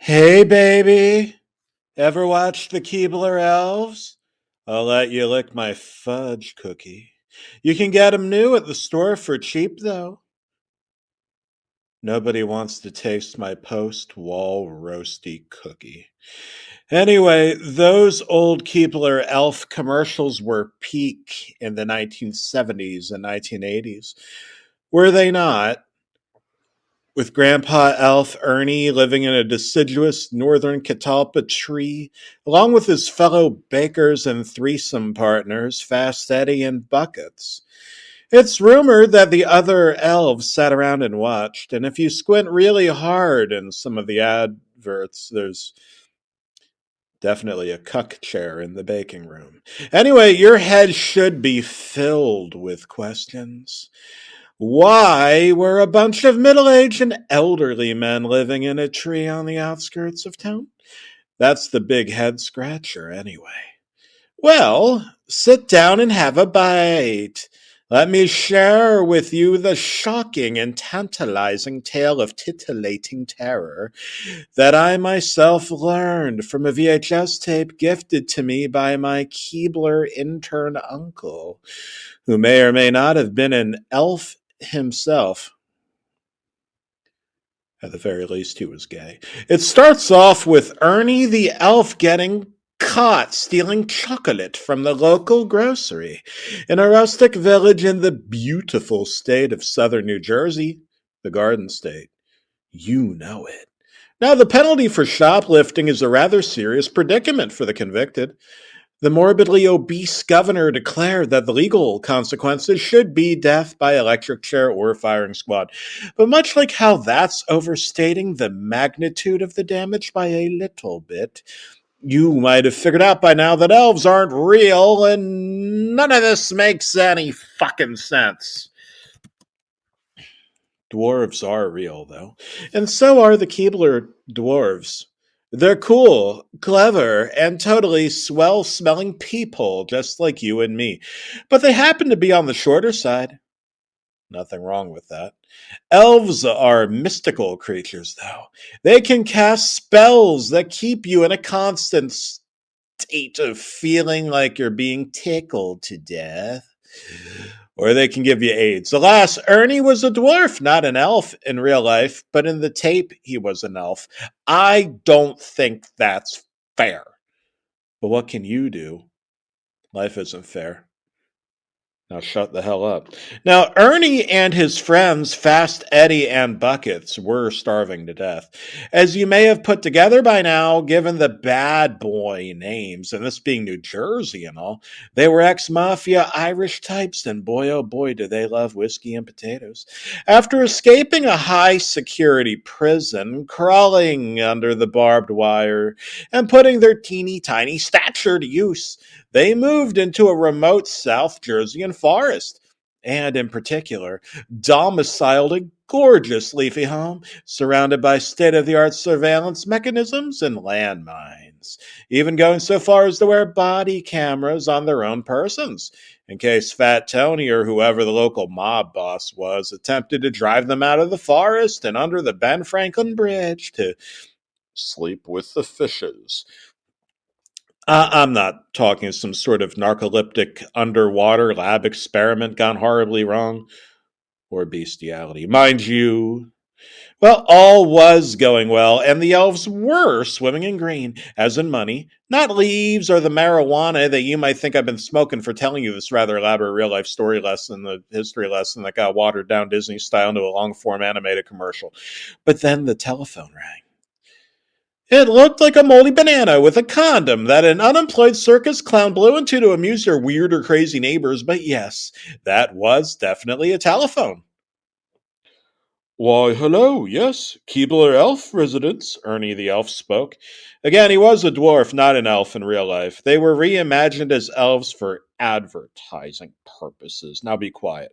Hey, baby. Ever watch the Keebler elves? I'll let you lick my fudge cookie. You can get 'em new at the store for cheap, though. Nobody wants to taste my post-wall roasty cookie. Anyway, those old Keebler elf commercials were peak in the 1970s and 1980s. Were they not? With Grandpa Elf Ernie living in a deciduous northern catalpa tree, along with his fellow bakers and threesome partners, Fast Eddie and Buckets. It's rumored that the other elves sat around and watched, and if you squint really hard in some of the adverts, there's definitely a cuck chair in the baking room. Anyway, your head should be filled with questions. Why were a bunch of middle aged and elderly men living in a tree on the outskirts of town? That's the big head scratcher, anyway. Well, sit down and have a bite. Let me share with you the shocking and tantalizing tale of titillating terror that I myself learned from a VHS tape gifted to me by my Keebler intern uncle, who may or may not have been an elf himself. At the very least, he was gay. It starts off with Ernie the elf getting caught stealing chocolate from the local grocery in a rustic village in the beautiful state of southern New Jersey, the Garden State. You know it. Now, the penalty for shoplifting is a rather serious predicament for the convicted. The morbidly obese governor declared that the legal consequences should be death by electric chair or firing squad. But much like how that's overstating the magnitude of the damage by a little bit, you might have figured out by now that elves aren't real, and none of this makes any fucking sense. Dwarves are real, though. And so are the Keebler dwarves. They're cool, clever, and totally swell smelling people, just like you and me. But they happen to be on the shorter side. Nothing wrong with that. Elves are mystical creatures, though. They can cast spells that keep you in a constant state of feeling like you're being tickled to death. Or they can give you AIDS. Alas, Ernie was a dwarf, not an elf in real life, but in the tape, he was an elf. I don't think that's fair. But what can you do? Life isn't fair. Now shut the hell up. Now, Ernie and his friends, Fast Eddie and Buckets, were starving to death. As you may have put together by now, given the bad boy names, and this being New Jersey and all, they were ex-mafia Irish types, and boy oh boy do they love whiskey and potatoes. After escaping a high-security prison, crawling under the barbed wire, and putting their teeny tiny stature to use, they moved into a remote South Jerseyan forest, and in particular, domiciled a gorgeous leafy home surrounded by state of the art surveillance mechanisms and landmines, even going so far as to wear body cameras on their own persons, in case Fat Tony or whoever the local mob boss was attempted to drive them out of the forest and under the Ben Franklin Bridge to sleep with the fishes. I'm not talking some sort of narcoleptic underwater lab experiment gone horribly wrong or bestiality. Mind you, well, all was going well, and the elves were swimming in green, as in money, not leaves or the marijuana that you might think I've been smoking for telling you this rather elaborate real life story lesson, the history lesson that got watered down Disney style into a long form animated commercial. But then the telephone rang. It looked like a moldy banana with a condom that an unemployed circus clown blew into to amuse your weird or crazy neighbors, but yes, that was definitely a telephone. Why, hello, yes, Keebler Elf residence, Ernie the elf spoke. Again, he was a dwarf, not an elf in real life. They were reimagined as elves for advertising purposes. Now be quiet.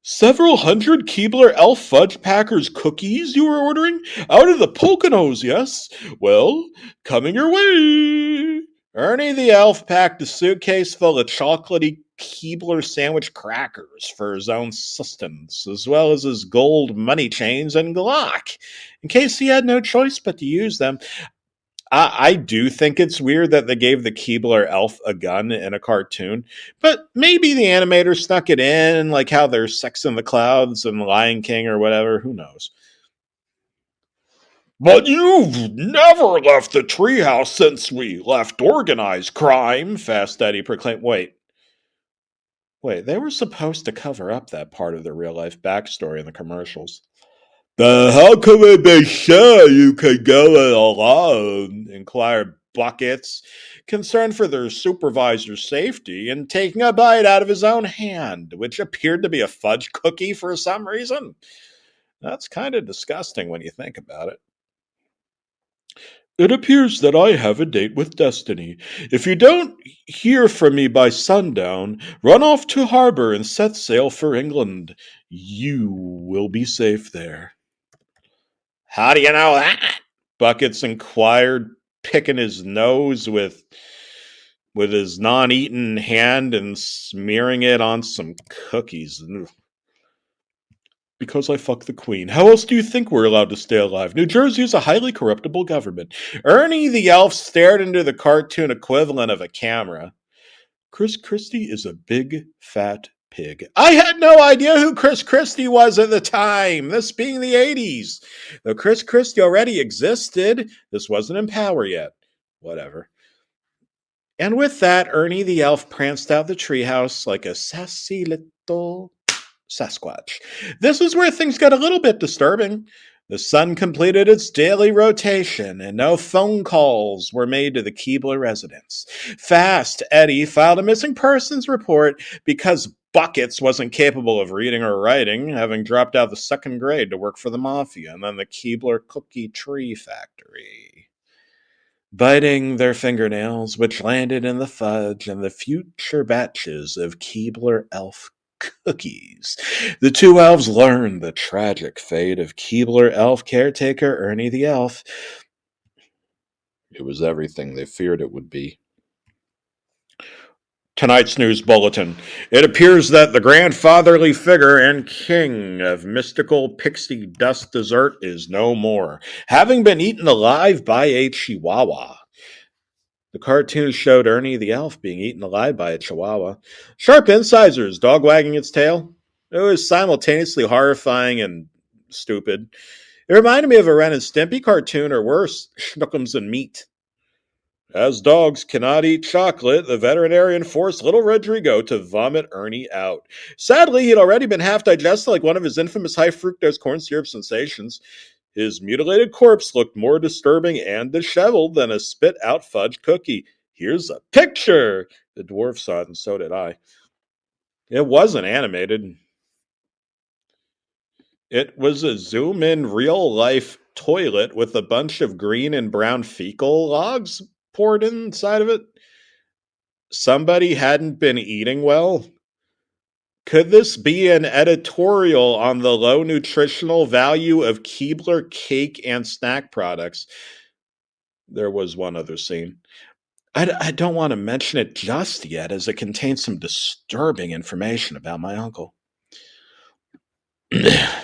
Several hundred Keebler Elf Fudge Packers cookies you were ordering? Out of the Poconos, yes? Well, coming your way. Ernie the elf packed a suitcase full of chocolatey Keebler sandwich crackers for his own sustenance, as well as his gold money chains and Glock, in case he had no choice but to use them. I do think it's weird that they gave the Keebler elf a gun in a cartoon, but maybe the animator snuck it in, like how there's Sex in the Clouds and Lion King or whatever. Who knows? But you've never left the treehouse since we left organized crime, Fast Eddie proclaimed. Wait, they were supposed to cover up that part of their real life backstory in the commercials. But how can we be sure you could go it alone? Inquired Buckets, concerned for their supervisor's safety and taking a bite out of his own hand, which appeared to be a fudge cookie for some reason. That's kind of disgusting when you think about it. It appears that I have a date with destiny. If you don't hear from me by sundown, run off to harbor and set sail for England. You will be safe there. How do you know that? Buckets inquired, picking his nose with his non-eaten hand and smearing it on some cookies. Because I fuck the queen. How else do you think we're allowed to stay alive? New Jersey is a highly corruptible government. Ernie the elf stared into the cartoon equivalent of a camera. Chris Christie is a big, fat pig. I had no idea who Chris Christie was at the time, this being the 80s. Though Chris Christie already existed, this wasn't in power yet. Whatever. And with that, Ernie the elf pranced out the treehouse like a sassy little Sasquatch. This is where things got a little bit disturbing. The sun completed its daily rotation, and no phone calls were made to the Keebler residence. Fast Eddie filed a missing persons report because Buckets wasn't capable of reading or writing, having dropped out of the second grade to work for the mafia and then the Keebler Cookie Tree Factory. Biting their fingernails, which landed in the fudge and the future batches of Keebler elf cookies. The two elves learned the tragic fate of Keebler elf caretaker Ernie the elf. It was everything they feared it would be. Tonight's news bulletin. It appears that the grandfatherly figure and king of mystical pixie dust dessert is no more, having been eaten alive by a chihuahua. The cartoon showed Ernie the elf being eaten alive by a chihuahua. Sharp incisors, dog wagging its tail. It was simultaneously horrifying and stupid. It reminded me of a Ren and Stimpy cartoon, or worse, Schnookums and Meat. As dogs cannot eat chocolate, the veterinarian forced little Rodrigo to vomit Ernie out. Sadly, he'd already been half digested like one of his infamous high fructose corn syrup sensations. His mutilated corpse looked more disturbing and disheveled than a spit out fudge cookie. Here's a picture! The dwarf saw it, and so did I. It wasn't animated. It was a zoom in real life toilet with a bunch of green and brown fecal logs poured inside of it. Somebody hadn't been eating well. Could this be an editorial on the low nutritional value of Keebler cake and snack products? There was one other scene. I don't want to mention it just yet, as it contains some disturbing information about my uncle. I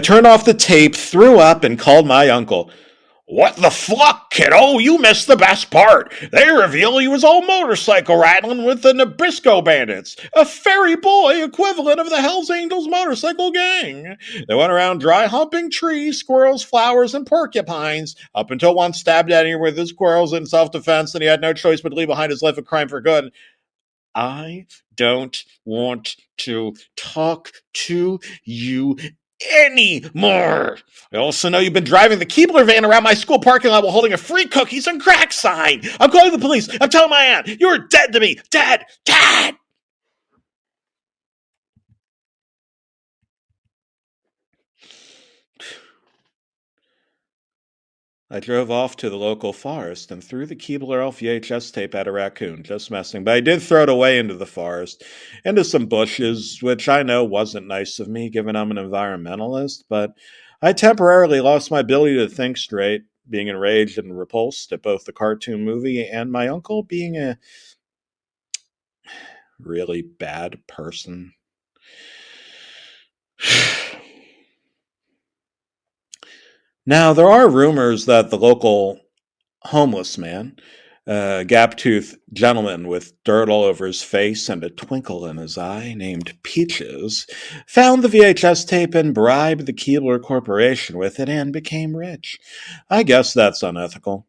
turned off the tape, threw up, and called my uncle. What the fuck, kiddo? You missed the best part. They reveal he was all motorcycle rattling with the Nabisco Bandits, a fairy boy equivalent of the Hells Angels motorcycle gang. They went around dry humping trees, squirrels, flowers, and porcupines, up until one stabbed at him with his squirrels in self-defense, and he had no choice but to leave behind his life of crime for good. I don't want to talk to you anymore. I also know you've been driving the Keebler van around my school parking lot while holding a free cookies and crack sign. I'm calling the police. I'm telling my aunt. You're dead to me. Dead. Dead. I drove off to the local forest and threw the Keebler Elf VHS tape at a raccoon, just messing. But I did throw it away into the forest, into some bushes, which I know wasn't nice of me, given I'm an environmentalist, but I temporarily lost my ability to think straight, being enraged and repulsed at both the cartoon movie and my uncle being really bad person. Now, there are rumors that the local homeless man, a gap-toothed gentleman with dirt all over his face and a twinkle in his eye named Peaches, found the VHS tape and bribed the Keebler Corporation with it and became rich. I guess that's unethical.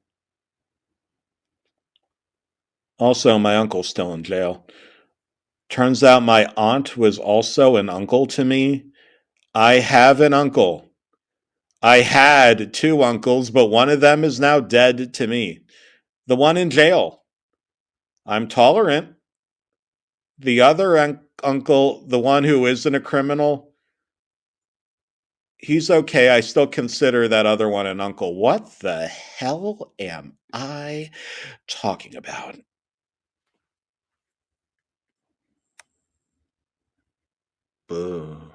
Also, my uncle's still in jail. Turns out my aunt was also an uncle to me. I have an uncle. I had two uncles, but one of them is now dead to me. The one in jail. I'm tolerant. The other uncle, the one who isn't a criminal, he's okay. I still consider that other one an uncle. What the hell am I talking about? Boo.